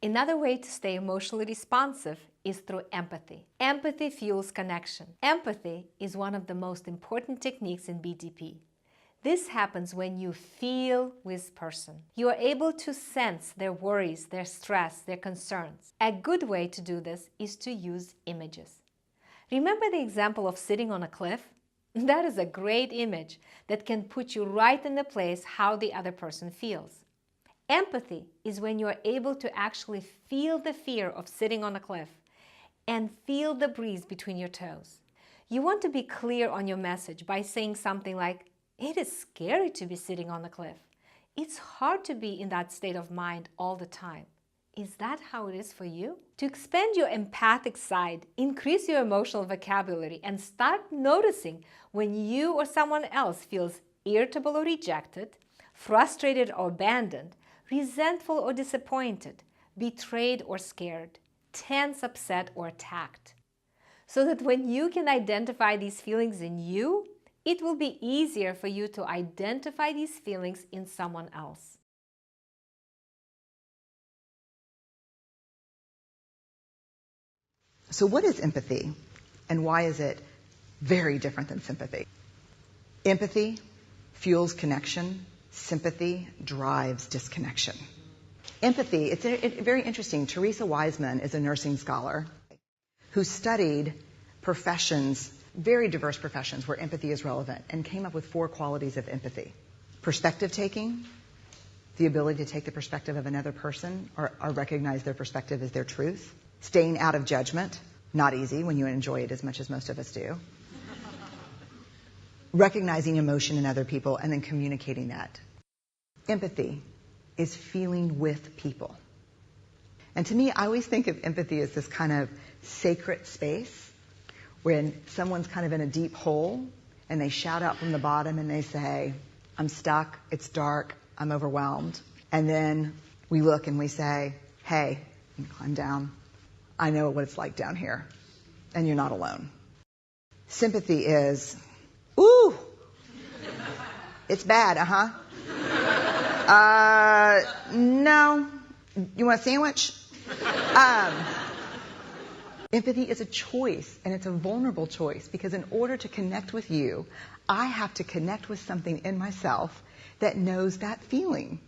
Another way to stay emotionally responsive is through empathy. Empathy fuels connection. Empathy is one of the most important techniques in BTP. This happens when you feel with person. You are able to sense their worries, their stress, their concerns. A good way to do this is to use images. Remember the example of sitting on a cliff? That is a great image that can put you right in the place how the other person feels. Empathy is when you are able to actually feel the fear of sitting on a cliff and feel the breeze between your toes. You want to be clear on your message by saying something like, "It is scary to be sitting on the cliff. It's hard to be in that state of mind all the time." Is that how it is for you? To expand your empathic side, increase your emotional vocabulary and start noticing when you or someone else feels irritable or rejected, frustrated or abandoned, resentful or disappointed, betrayed or scared, tense, upset, or attacked. So that when you can identify these feelings in you, it will be easier for you to identify these feelings in someone else. So what is empathy, and why is it very different than sympathy? Empathy fuels connection. Sympathy drives disconnection. Empathy, it's very interesting. Teresa Wiseman is a nursing scholar who studied professions, very diverse professions where empathy is relevant, and came up with 4 qualities of empathy. Perspective taking, the ability to take the perspective of another person or recognize their perspective as their truth. Staying out of judgment, not easy when you enjoy it as much as most of us do. Recognizing emotion in other people and then communicating that. Empathy is feeling with people. And to me, I always think of empathy as this kind of sacred space when someone's kind of in a deep hole and they shout out from the bottom and they say, "I'm stuck, it's dark, I'm overwhelmed." And then we look and we say, "Hey, you can climb down. I know what it's like down here, and you're not alone." Sympathy is, "Ooh, it's bad, no, you want a sandwich?" Empathy is a choice, and it's a vulnerable choice, because in order to connect with you, I have to connect with something in myself that knows that feeling.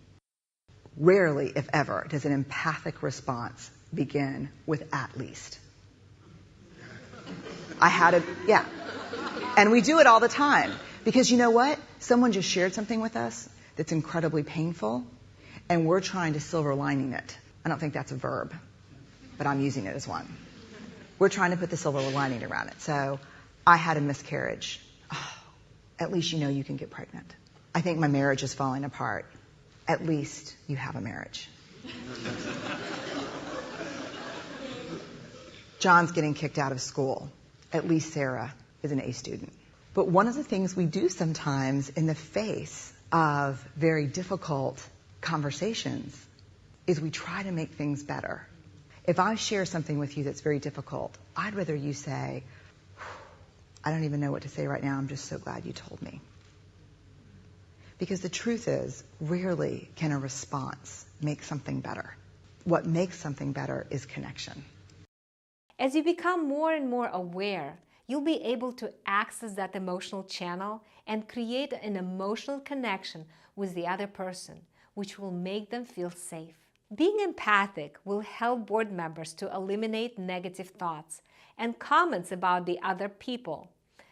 Rarely, if ever, does an empathic response begin with "at least." And we do it all the time. Because you know what? Someone just shared something with us that's incredibly painful, and we're trying to silver lining it. I don't think that's a verb, but I'm using it as one. We're trying to put the silver lining around it. So, I had a miscarriage. Oh, at least you know you can get pregnant. I think my marriage is falling apart. At least you have a marriage. John's getting kicked out of school. At least Sarah is an A student. But one of the things we do sometimes in the face of very difficult conversations is we try to make things better. If I share something with you that's very difficult, I'd rather you say, "I don't even know what to say right now. I'm just so glad you told me." Because the truth is, rarely can a response make something better. What makes something better is connection. As you become more and more aware, you'll be able to access that emotional channel and create an emotional connection with the other person, which will make them feel safe. Being empathic will help board members to eliminate negative thoughts and comments about the other people,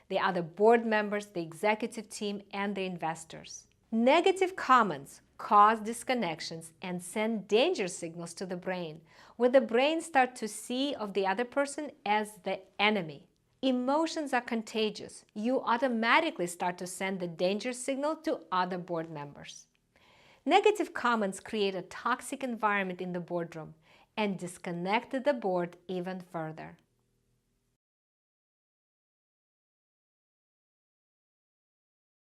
the other board members, the executive team, and the investors. Negative comments cause disconnections and send danger signals to the brain, where the brain starts to see of the other person as the enemy. Emotions are contagious. You automatically start to send the danger signal to other board members. Negative comments create a toxic environment in the boardroom and disconnect the board even further.